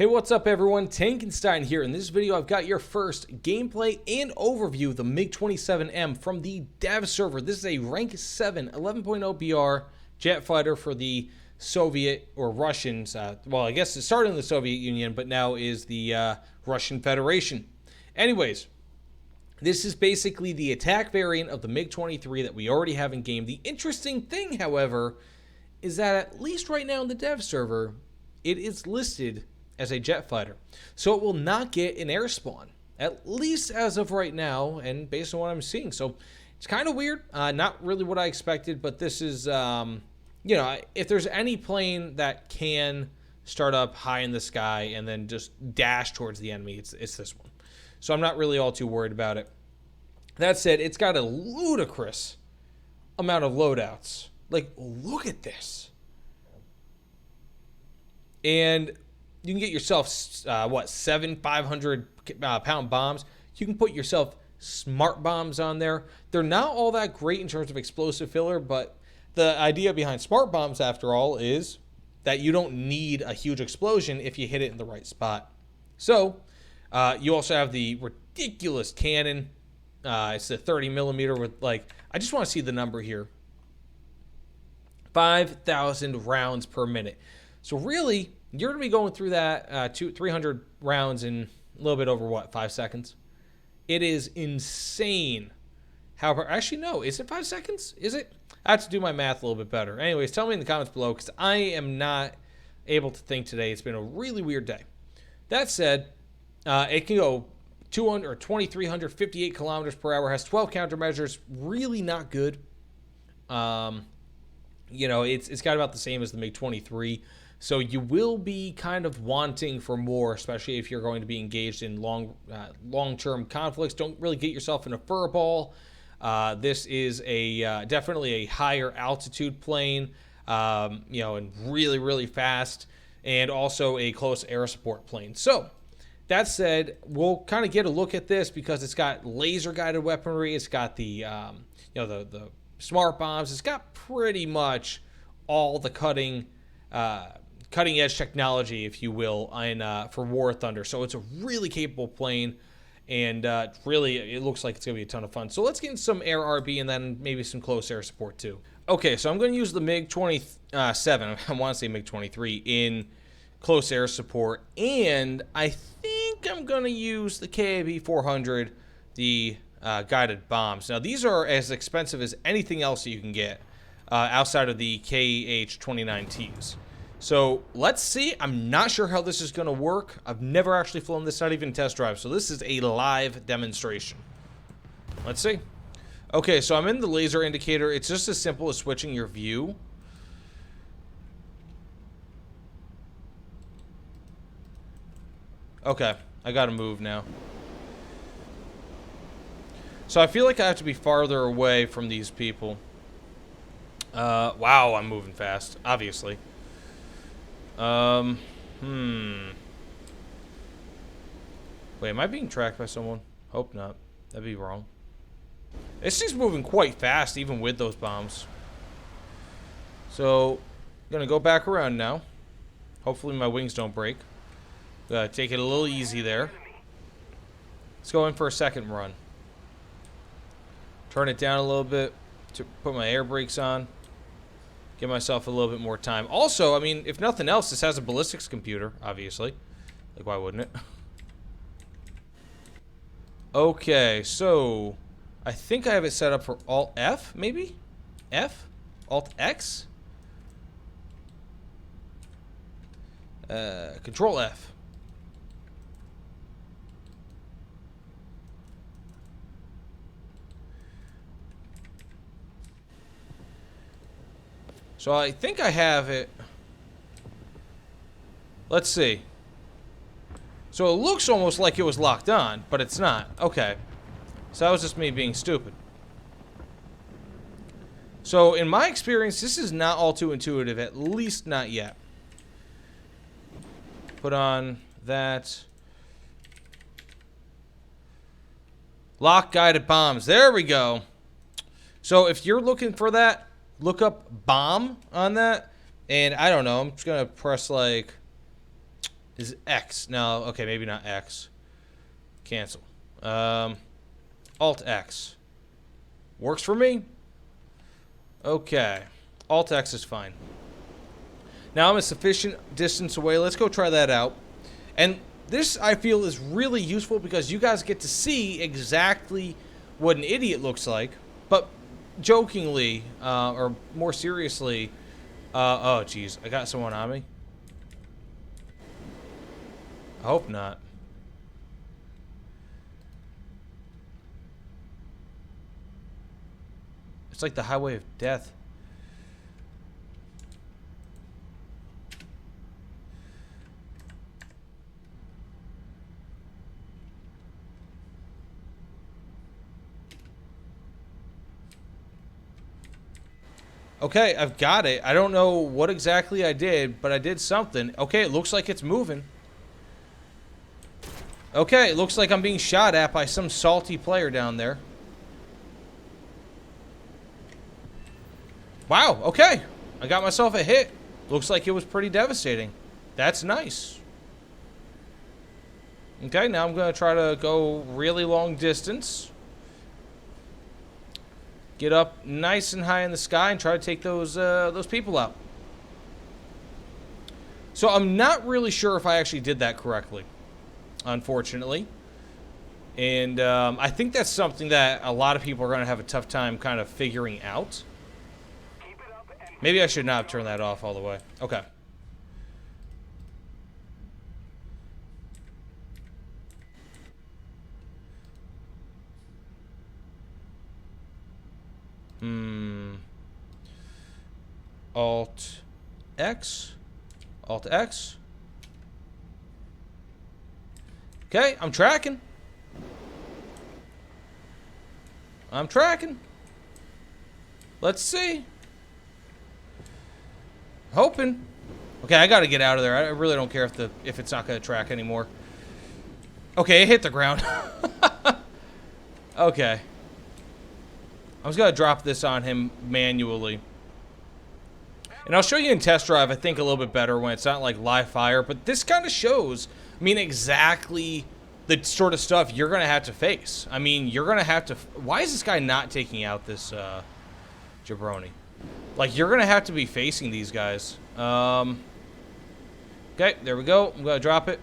Hey, what's up everyone? Tankenstein here. In this video, I've got your first gameplay and overview of the MiG-27M from the dev server. This is a rank 7 11.0 BR jet fighter for the Soviet or Russians. Well, I guess it started in the Soviet Union, but now is the Russian Federation. Anyways, this is basically the attack variant of the MiG-23 that we already have in game. The interesting thing, however, is that at least right now in the dev server, it is listed as a jet fighter, so it will not get an air spawn, at least as of right now and based on what I'm seeing. So it's kind of weird, not really what I expected, but this is you know, if there's any plane that can start up high in the sky and then just dash towards the enemy, it's this one. So I'm not really all too worried about it. That said, it's got a ludicrous amount of loadouts. Like, look at this. And you can get yourself, 7 500-pound bombs. You can put yourself smart bombs on there. They're not all that great in terms of explosive filler, but the idea behind smart bombs, after all, is that you don't need a huge explosion if you hit it in the right spot. So, you also have the ridiculous cannon. It's the 30 millimeter with, like, I just want to see the number here. 5,000 rounds per minute. So really, you're going to be going through that 300 rounds in a little bit over, 5 seconds? It is insane. However, actually, no. Is it 5 seconds? Is it? I have to do my math a little bit better. Anyways, tell me in the comments below, because I am not able to think today. It's been a really weird day. That said, it can go 200 or 2,358 kilometers per hour, has 12 countermeasures. Really not good. You know, it's got about the same as the MiG-23. So you will be kind of wanting for more, especially if you're going to be engaged in long-term conflicts. Don't really get yourself in a fur ball. This is a definitely a higher altitude plane, you know, and really, really fast, and also a close air support plane. So that said, we'll kind of get a look at this because it's got laser-guided weaponry. It's got the, you know, the smart bombs. It's got pretty much all the cutting edge technology, if you will, for War Thunder. So it's a really capable plane, and really it looks like it's going to be a ton of fun. So let's get in some air RB and then maybe some close air support too. Okay, so I'm going to use the MiG-27, I want to say MiG-23, in close air support, and I think I'm going to use the KAB-400, the guided bombs. Now, these are as expensive as anything else that you can get outside of the KH-29Ts. So let's see. I'm not sure how this is going to work. I've never actually flown this, not even test drive. So this is a live demonstration. Let's see. Okay, so I'm in the laser indicator. It's just as simple as switching your view. Okay, I got to move now. So I feel like I have to be farther away from these people. Wow, I'm moving fast, obviously. Wait, am I being tracked by someone? Hope not. That'd be wrong. This thing's moving quite fast, even with those bombs. So, I'm gonna go back around now. Hopefully my wings don't break. Take it a little easy there. Let's go in for a second run. Turn it down a little bit to put my air brakes on. Give myself a little bit more time. Also, I mean, if nothing else, this has a ballistics computer, obviously. Like, why wouldn't it? Okay, so I think I have it set up for Alt-F, maybe? F? Alt-X? Control-F. So I think I have it. Let's see. So it looks almost like it was locked on, but it's not. Okay. So that was just me being stupid. So in my experience, this is not all too intuitive, at least not yet. Put on that. Lock guided bombs. There we go. So if you're looking for that, look up bomb on that, and I don't know, I'm just gonna press like Is X. No, okay, maybe not X. Cancel. Alt X. Works for me. Okay. Alt X is fine. Now I'm a sufficient distance away. Let's go try that out. And this, I feel, is really useful because you guys get to see exactly what an idiot looks like. But jokingly, or more seriously, oh, geez. I got someone on me. I hope not. It's like the highway of death. Okay, I've got it. I don't know what exactly I did, but I did something. Okay, it looks like it's moving. Okay, it looks like I'm being shot at by some salty player down there. Wow, okay. I got myself a hit. Looks like it was pretty devastating. That's nice. Okay, now I'm going to try to go really long distance. Get up nice and high in the sky and try to take those people out. So I'm not really sure if I actually did that correctly, unfortunately. And I think that's something that a lot of people are going to have a tough time kind of figuring out. Maybe I should not have turned that off all the way. Okay. Alt X. Alt X. Okay, I'm tracking. I'm tracking. Let's see. Hoping. Okay, I gotta get out of there. I really don't care if it's not gonna track anymore. Okay, it hit the ground. Okay. I was gonna drop this on him manually. And I'll show you in test drive, I think, a little bit better when it's not like live fire. But this kind of shows, I mean, exactly the sort of stuff you're going to have to face. I mean, you're going to have to... Why is this guy not taking out this jabroni? Like, you're going to have to be facing these guys. Okay, there we go. I'm going to drop it.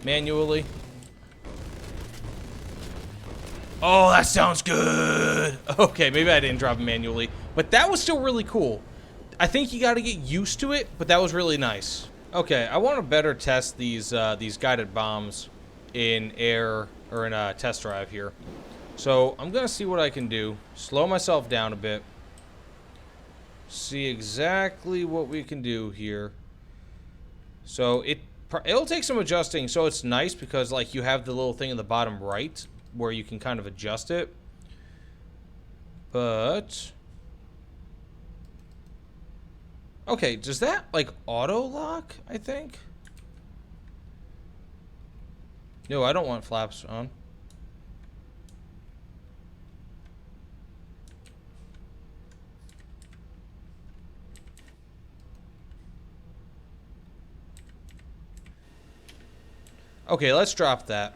Manually. Oh, that sounds good. Okay, maybe I didn't drop it manually. But that was still really cool. I think you got to get used to it, but that was really nice. Okay, I want to better test these guided bombs in air or in a test drive here. So I'm gonna see what I can do. Slow myself down a bit. See exactly what we can do here. So it'll take some adjusting. So it's nice because like you have the little thing in the bottom right where you can kind of adjust it. But okay, does that like auto lock, I think? No, I don't want flaps on. Okay, let's drop that.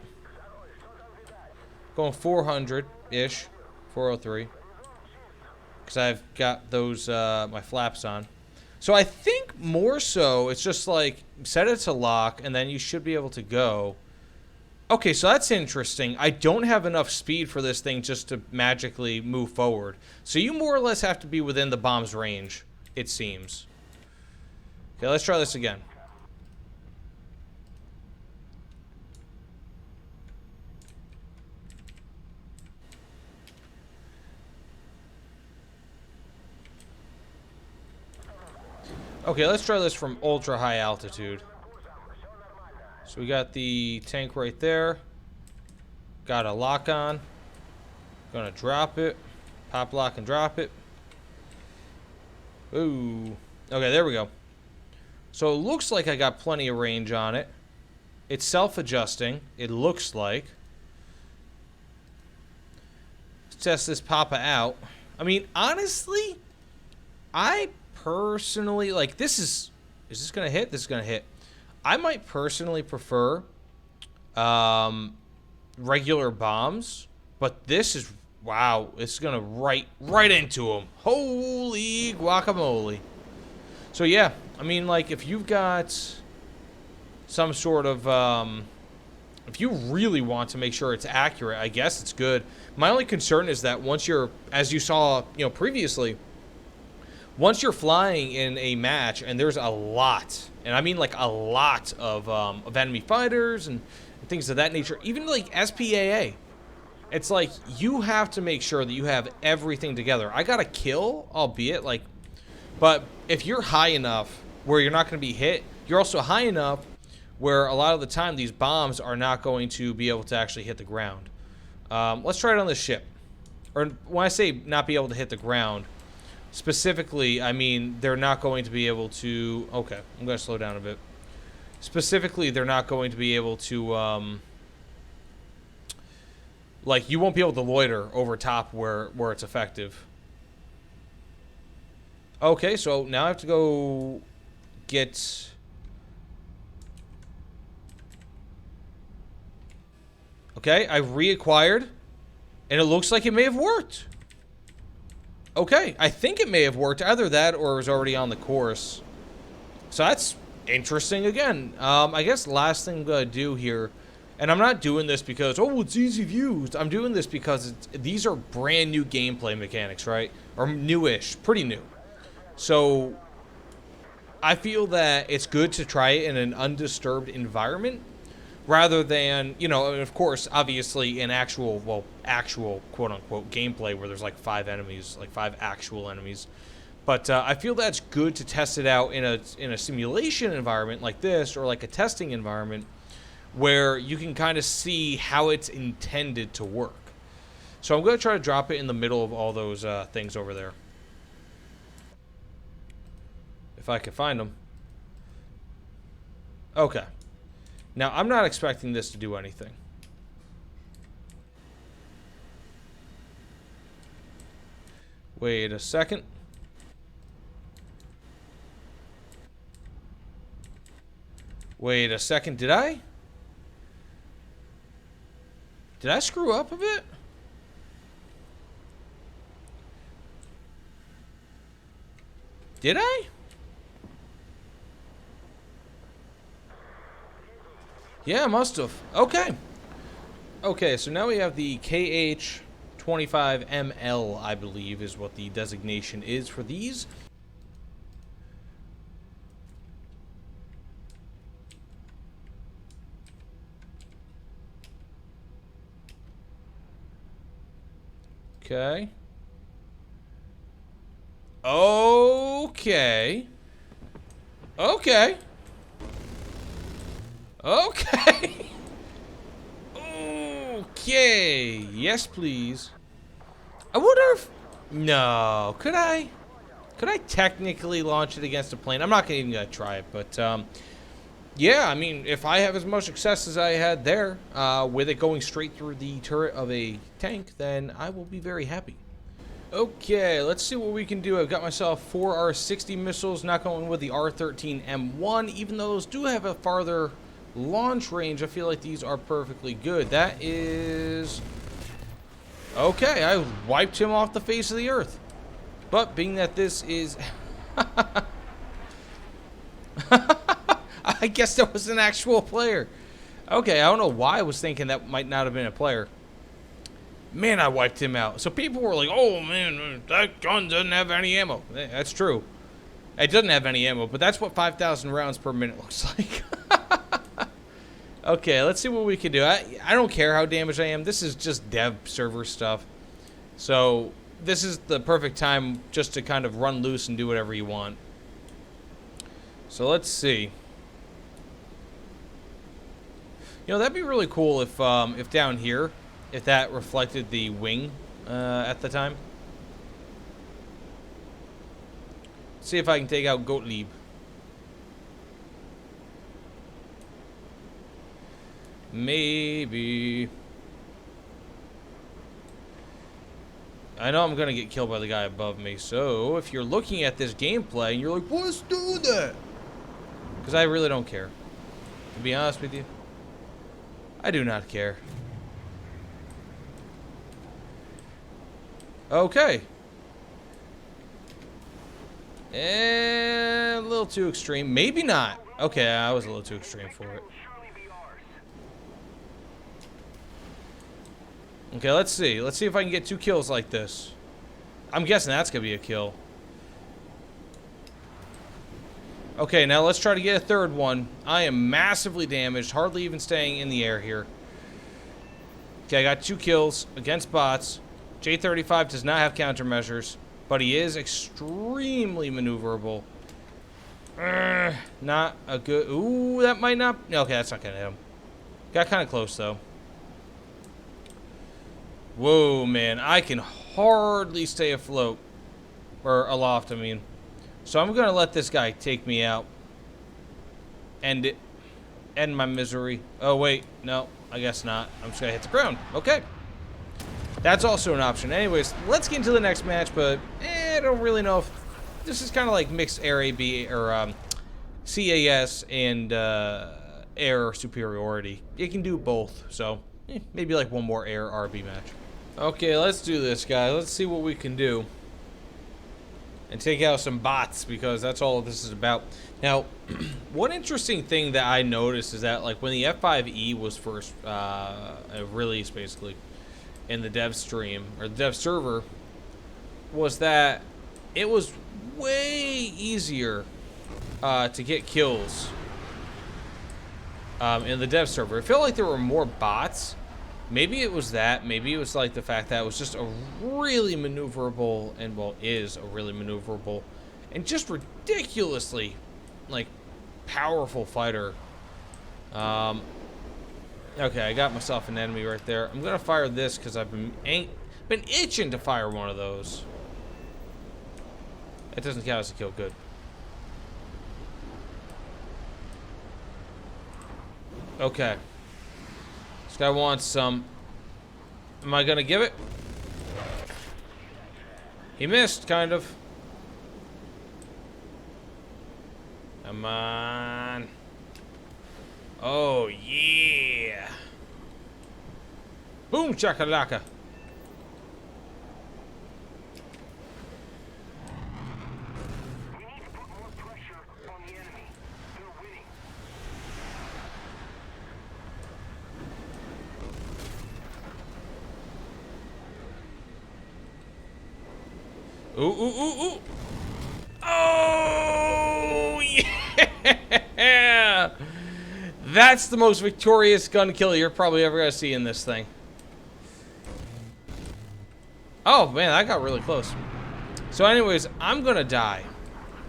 Going 400-ish, 403. Because I've got those, my flaps on. So I think more so, it's just like, set it to lock, and then you should be able to go. Okay, so that's interesting. I don't have enough speed for this thing just to magically move forward. So you more or less have to be within the bomb's range, it seems. Okay, let's try this again. Okay, let's try this from ultra high altitude. So we got the tank right there. Got a lock on. Gonna drop it. Pop lock and drop it. Ooh. Okay, there we go. So it looks like I got plenty of range on it. It's self-adjusting, it looks like. Let's test this Papa out. I mean, honestly, I personally, like, this is this gonna hit? This is gonna hit. I might personally prefer regular bombs, but this is, wow, it's gonna right into them. Holy guacamole. So yeah, I mean, like, if you've got some sort of if you really want to make sure it's accurate, I guess it's good. My only concern is that once you're, as you saw, previously, once you're flying in a match and there's a lot, and I mean like a lot of enemy fighters and things of that nature, even like SPAA, it's like you have to make sure that you have everything together. I got a kill, albeit like, but if you're high enough where you're not going to be hit, you're also high enough where a lot of the time these bombs are not going to be able to actually hit the ground. Let's try it on this ship. Or when I say not be able to hit the ground, specifically, I mean they're not going to be able to... Okay, I'm going to slow down a bit. Specifically, they're not going to be able to... like, you won't be able to loiter over top where it's effective. Okay, so now I have to go get... Okay, I reacquired, and it looks like it may have worked. Okay, I think it may have worked. Either that or it was already on the course. So that's interesting again. I guess last thing I'm going to do here, and I'm not doing this because, oh, it's easy views. I'm doing this because these are brand new gameplay mechanics, right? Or newish, pretty new. So I feel that it's good to try it in an undisturbed environment, rather than, of course, obviously in actual quote-unquote gameplay where there's like 5 enemies, like 5 actual enemies. But I feel that's good to test it out in a simulation environment like this, or like a testing environment, where you can kind of see how it's intended to work. So I'm going to try to drop it in the middle of all those things over there. If I can find them. Okay. Now, I'm not expecting this to do anything. Wait a second. Wait a second, did I screw up a bit? Did I? Yeah, I must have. Okay. Okay, so now we have the KH-25ML, I believe, is what the designation is for these. Okay. Okay. Okay. Okay. Okay. Yes, please. I wonder if... No. Could I? Could I technically launch it against a plane? I'm not even going to try it, but... yeah, I mean, if I have as much success as I had there, with it going straight through the turret of a tank, then I will be very happy. Okay, let's see what we can do. I've got myself 4 R-60 missiles, not going with the R-13M1, even though those do have a farther launch range. I feel like these are perfectly good. That is... Okay, I wiped him off the face of the earth. But being that this is... I guess that was an actual player. Okay, I don't know why I was thinking that might not have been a player. Man, I wiped him out. So people were like, oh man, that gun doesn't have any ammo. That's true. It doesn't have any ammo, but that's what 5,000 rounds per minute looks like. Okay, let's see what we can do. I don't care how damaged I am. This is just dev server stuff. So this is the perfect time just to kind of run loose and do whatever you want. So let's see. That'd be really cool if down here, if that reflected the wing at the time. See if I can take out Gottlieb. Maybe. I know I'm going to get killed by the guy above me, so if you're looking at this gameplay and you're like, let's do that, because I really don't care. To be honest with you, I do not care. Okay. A little too extreme. Maybe not. Okay, I was a little too extreme for it. Okay, let's see. Let's see if I can get 2 kills like this. I'm guessing that's going to be a kill. Okay, now let's try to get a 3rd one. I am massively damaged, hardly even staying in the air here. Okay, I got 2 kills against bots. J-35 does not have countermeasures, but he is extremely maneuverable. Not a good... Ooh, that might not... Okay, that's not going to hit him. Got kind of close, though. Whoa, man. I can hardly stay afloat. Or aloft, I mean. So I'm going to let this guy take me out. End it. End my misery. Oh, wait. No, I guess not. I'm just going to hit the ground. Okay. That's also an option. Anyways, let's get into the next match, but I don't really know if... This is kind of like mixed air AB, or CAS and air superiority. It can do both, so maybe like one more air RB match. Okay, let's do this, guys. Let's see what we can do. And take out some bots, because that's all this is about. Now, one interesting thing that I noticed is that, like, when the F5E was first released, basically, in the dev stream, or the dev server, was that it was way easier to get kills in the dev server. It felt like there were more bots. Maybe it was that. Maybe it was like the fact that it was just a really maneuverable, and well, is a really maneuverable, and just ridiculously, like, powerful fighter. Okay, I got myself an enemy right there. I'm gonna fire this because I've been itching to fire one of those. It doesn't count as a kill. Good. Okay. This guy wants some. Am I gonna give it? He missed, kind of. Come on. Oh, yeah. Boom, chakalaka. We need to put more pressure on the enemy. They're winning. Ooh, ooh, ooh, ooh. Oh, yeah. That's the most victorious gun kill you're probably ever going to see in this thing. Oh, man, that got really close. So anyways, I'm going to die.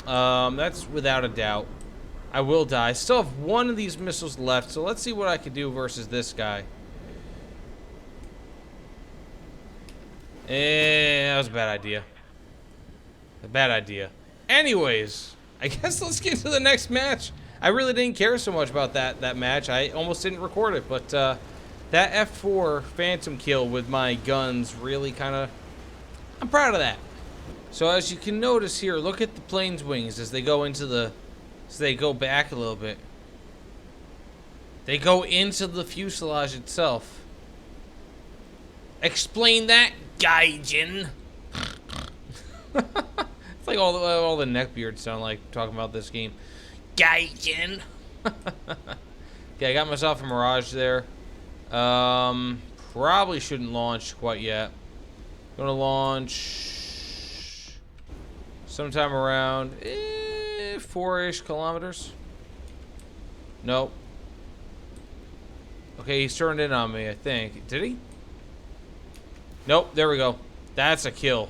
That's without a doubt. I will die. I still have one of these missiles left, so let's see what I can do versus this guy. That was a bad idea. A bad idea. Anyways, I guess let's get to the next match. I really didn't care so much about that match. I almost didn't record it, but that F4 Phantom kill with my guns really kind of... I'm proud of that. So as you can notice here, look at the plane's wings as they go into the... as they go back a little bit. They go into the fuselage itself. Explain that, Gaijin. It's like all the neckbeards sound like talking about this game. Gaijin. Okay, I got myself a Mirage there. Probably shouldn't launch quite yet. Gonna launch sometime around 4-ish kilometers. Nope. Okay, he's turned in on me, I think. Did he? Nope, there we go. That's a kill.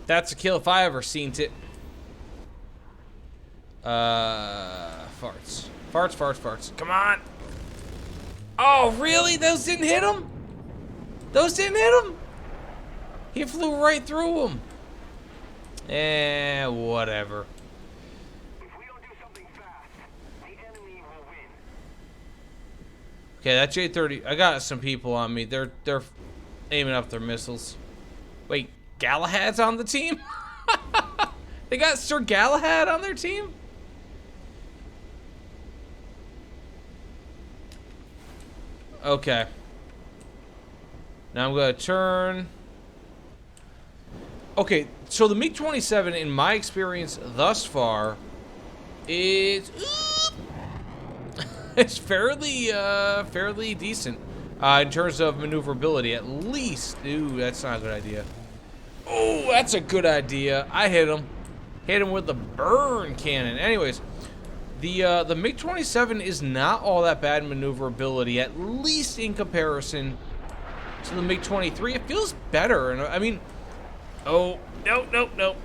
That's a kill if I ever seen it. Farts. Farts, farts, farts. Come on. Oh, really? Those didn't hit him? Those didn't hit him? He flew right through him. Whatever. If we don't do something fast, the enemy will win. Okay, that J-30. I got some people on me. They're aiming up their missiles. Wait, Galahad's on the team? They got Sir Galahad on their team? Okay. Now I'm going to turn. Okay, so the MiG-27, in my experience thus far, is it's fairly decent in terms of maneuverability. At least, ooh, that's not a good idea. Oh, that's a good idea. I hit him with the burn cannon. Anyways, the MiG-27 is not all that bad in maneuverability, at least in comparison to the MiG-23. It feels better, and I mean, oh no.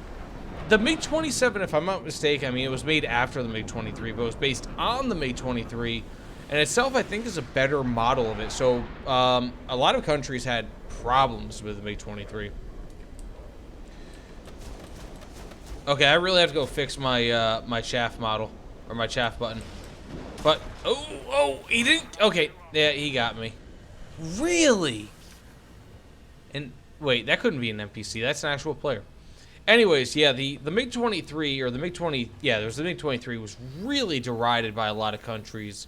The MiG-27, if I'm not mistaken, I mean, it was made after the MiG-23, but it was based on the MiG-23, and itself, I think, is a better model of it. So, a lot of countries had problems with the MiG-23. Okay, I really have to go fix my my chaff model, or my chaff button. But, oh, he didn't, okay, yeah, he got me. Really? And, wait, that couldn't be an NPC, that's an actual player. Anyways, yeah, the MiG-23, or the MiG-20, yeah, there's the MiG-23 was really derided by a lot of countries.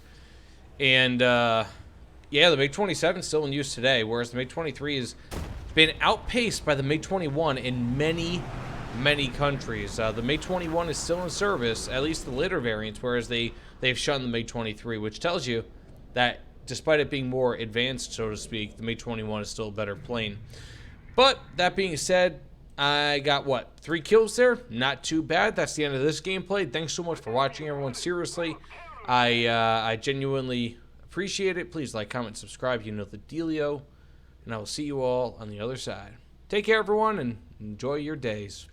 And, yeah, the MiG-27 is still in use today, whereas the MiG-23 has been outpaced by the MiG-21 in many countries. The MiG-21 is still in service, at least the later variants, whereas they've shunned the MiG-23, which tells you that despite it being more advanced, so to speak, the MiG-21 is still a better plane. But, that being said, I got, what, 3 kills there? Not too bad. That's the end of this gameplay. Thanks so much for watching, everyone. Seriously, I genuinely appreciate it. Please like, comment, subscribe. You know the dealio. And I will see you all on the other side. Take care, everyone, and enjoy your days.